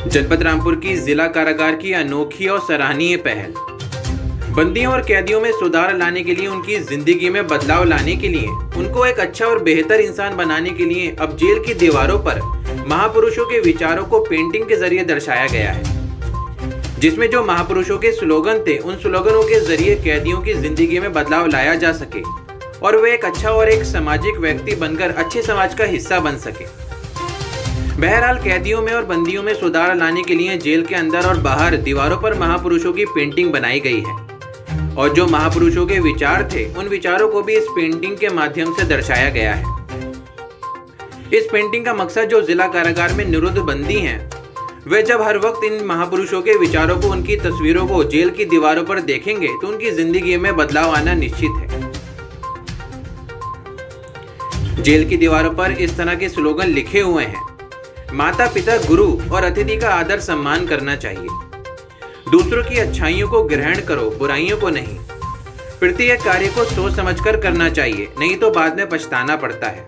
जनपद रामपुर की जिला कारागार की अनोखी और सराहनीय पहल। बंदियों और कैदियों में सुधार लाने के लिए, उनकी जिंदगी में बदलाव लाने के लिए, उनको एक अच्छा और बेहतर इंसान बनाने के लिए अब जेल की दीवारों पर महापुरुषों के विचारों को पेंटिंग के जरिए दर्शाया गया है, जिसमें जो महापुरुषों के स्लोगन थे, उन स्लोगनों के जरिए कैदियों की जिंदगी में बदलाव लाया जा सके और वे एक अच्छा और एक सामाजिक व्यक्ति बनकर अच्छे समाज का हिस्सा बन सके। बहरहाल, कैदियों में और बंदियों में सुधार लाने के लिए जेल के अंदर और बाहर दीवारों पर महापुरुषों की पेंटिंग बनाई गई है और जो महापुरुषों के विचार थे, उन विचारों को भी इस पेंटिंग के माध्यम से दर्शाया गया है। इस पेंटिंग का मकसद जो जिला कारागार में निरुद्ध बंदी हैं, वे जब हर वक्त इन महापुरुषों के विचारों को, उनकी तस्वीरों को जेल की दीवारों पर देखेंगे तो उनकी जिंदगी में बदलाव आना निश्चित है। जेल की दीवारों पर इस तरह के स्लोगन लिखे हुए हैं: माता पिता, गुरु और अतिथि का आदर सम्मान करना चाहिए। दूसरों की अच्छाइयों को ग्रहण करो, बुराइयों को नहीं। प्रत्येक कार्य को सोच समझकर करना चाहिए, नहीं तो बाद में पछताना पड़ता है।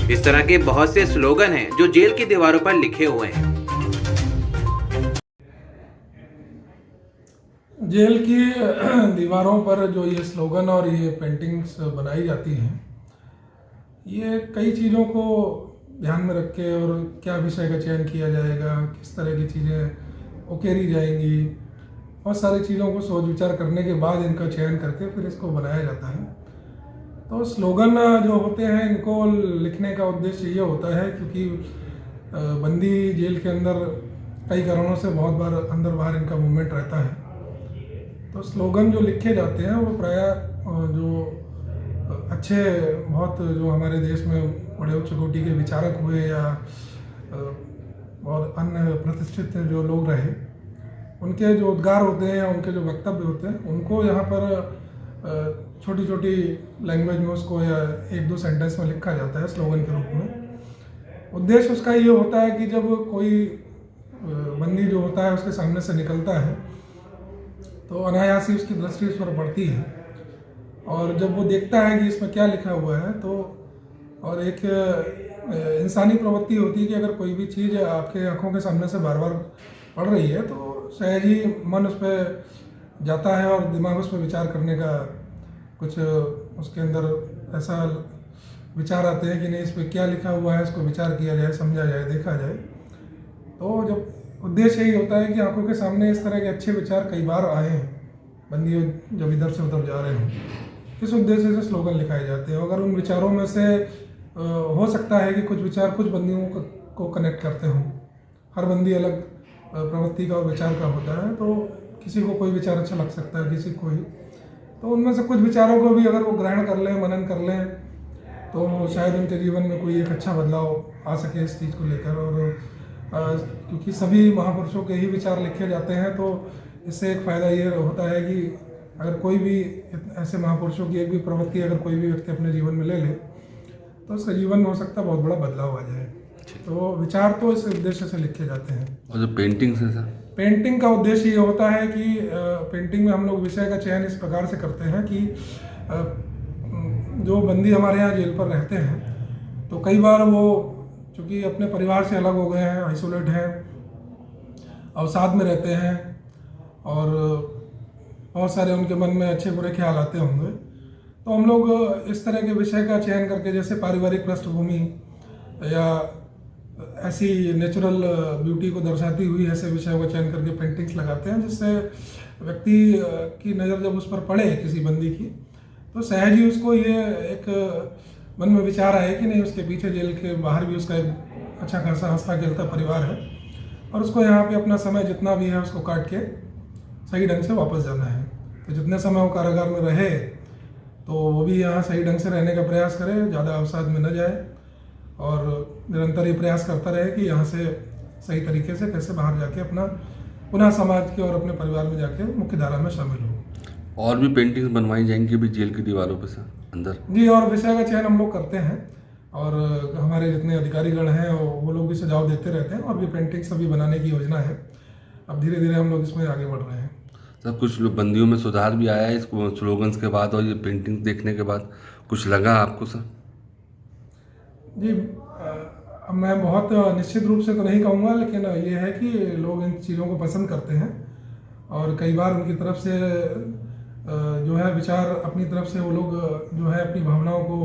इस तरह के बहुत से स्लोगन हैं जो जेल की दीवारों पर लिखे हुए हैं। जेल की दीवारों पर जो ये स्लोगन और ये पेंटिंग्स बनाई जाती हैं, ये कई चीज़ों को ध्यान में रख के और क्या विषय का चयन किया जाएगा, किस तरह की चीज़ें उकेरी जाएंगी, बहुत सारी चीज़ों को सोच विचार करने के बाद इनका चयन करके फिर इसको बनाया जाता है। तो स्लोगन जो होते हैं, इनको लिखने का उद्देश्य ये होता है क्योंकि बंदी जेल के अंदर कई कारणों से बहुत बार अंदर बाहर इनका मूवमेंट रहता है। तो स्लोगन जो लिखे जाते हैं वो प्रायः जो अच्छे, बहुत जो हमारे देश में बड़े उच्च कोटि के विचारक हुए या और अन्य प्रतिष्ठित जो लोग रहे, उनके जो उद्गार होते हैं या उनके जो वक्तव्य होते हैं, उनको यहाँ पर छोटी छोटी लैंग्वेज में उसको या एक दो सेंटेंस में लिखा जाता है स्लोगन के रूप में। उद्देश्य उसका ये होता है कि जब कोई बंदी जो होता है उसके सामने से निकलता है तो अनायास ही उसकी दृष्टि उस पर पड़ती है और जब वो देखता है कि इसमें क्या लिखा हुआ है, तो और एक इंसानी प्रवृत्ति होती है कि अगर कोई भी चीज़ आपके आंखों के सामने से बार बार पड़ रही है तो सहज ही मन उस पर जाता है और दिमाग उस पर विचार करने का कुछ उसके अंदर ऐसा विचार आते हैं कि नहीं, इस पर क्या लिखा हुआ है, इसको विचार किया जाए, समझा जाए, देखा जाए। तो जब उद्देश्य यही होता है कि आंखों के सामने इस तरह के अच्छे विचार कई बार आए हैं, बंदी जब इधर से उधर जा रहे हों, इस उद्देश्य से स्लोगन लिखाए जाते हैं। अगर उन विचारों में से हो सकता है कि कुछ विचार कुछ बंदियों को कनेक्ट करते हों, हर बंदी अलग प्रवृत्ति का और विचार का होता है, तो किसी को कोई विचार अच्छा लग सकता है, किसी को ही। तो उनमें से कुछ विचारों को भी अगर वो ग्रहण कर लें, मनन कर लें, तो शायद उनके जीवन में कोई एक अच्छा बदलाव आ सके इस चीज़ को लेकर। और क्योंकि सभी महापुरुषों के ही विचार लिखे जाते हैं, तो इससे एक फ़ायदा ये होता है कि अगर कोई भी ऐसे महापुरुषों की एक भी प्रवृत्ति अगर कोई भी व्यक्ति अपने जीवन में ले ले तो उसका जीवन में हो सकता है बहुत बड़ा बदलाव आ जाए। तो विचार तो इस उद्देश्य से लिखे जाते हैं। और जो पेंटिंग से सर, पेंटिंग का उद्देश्य ये होता है कि पेंटिंग में हम लोग विषय का चयन इस प्रकार से करते हैं कि जो बंदी हमारे यहाँ जेल पर रहते हैं तो कई बार वो चूँकि अपने परिवार से अलग हो गए हैं, आइसोलेट हैं, अवसाद में रहते हैं और बहुत सारे उनके मन में अच्छे बुरे ख्याल आते होंगे। तो हम लोग इस तरह के विषय का चयन करके, जैसे पारिवारिक पृष्ठभूमि या ऐसी नेचुरल ब्यूटी को दर्शाती हुई ऐसे विषयों का चयन करके पेंटिंग्स लगाते हैं, जिससे व्यक्ति की नज़र जब उस पर पड़े किसी बंदी की, तो सहज ही उसको ये एक मन में विचार आए कि नहीं, उसके पीछे जेल के बाहर भी उसका एक अच्छा खासा हंसता खेलता परिवार है और उसको यहाँ पे अपना समय जितना भी है उसको काट के सही ढंग से वापस जाना है। तो जितने समय वो कारागार में रहे तो वो भी यहाँ सही ढंग से रहने का प्रयास करे, ज़्यादा अवसाद में न जाए और निरंतर ये प्रयास करता रहे कि यहाँ से सही तरीके से कैसे बाहर जाके अपना पुनः समाज के और अपने परिवार में जाके मुख्य धारा में शामिल हो। और भी पेंटिंग्स बनवाई जाएंगी भी जेल की दीवारों पे सर अंदर? जी, और विषय का चयन हम लोग करते हैं और हमारे जितने अधिकारीगण हैं वो लोग भी सुझाव देते रहते हैं और भी पेंटिंग्स अभी बनाने की योजना है। अब धीरे धीरे हम लोग इसमें आगे बढ़ रहे हैं। सर, कुछ बंदियों में सुधार भी आया है इस स्लोगन्स के बाद और ये पेंटिंग देखने के बाद? कुछ लगा आपको सर? जी, अब मैं बहुत निश्चित रूप से तो नहीं कहूँगा, लेकिन ये है कि लोग इन चीज़ों को पसंद करते हैं और कई बार उनकी तरफ से जो है विचार अपनी तरफ से वो लोग जो है अपनी भावनाओं को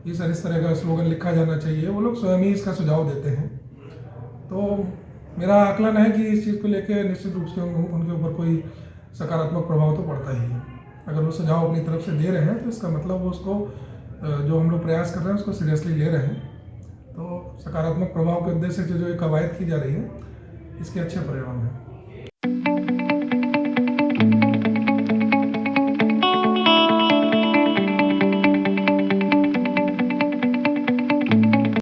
इस तरह का स्लोगन लिखा जाना चाहिए, वो लोग स्वयं ही इसका सुझाव देते हैं। तो मेरा आकलन है कि इस चीज़ को लेकर निश्चित रूप से उनके ऊपर कोई सकारात्मक प्रभाव तो पड़ता ही है। अगर वो सुझाव अपनी तरफ से दे रहे हैं तो इसका मतलब वो उसको जो हम लोग प्रयास कर रहे हैं उसको सीरियसली ले रहे हैं। तो सकारात्मक प्रभाव के उद्देश्य से जो ये कवायद की जा रही है इसके अच्छे परिणाम हैं।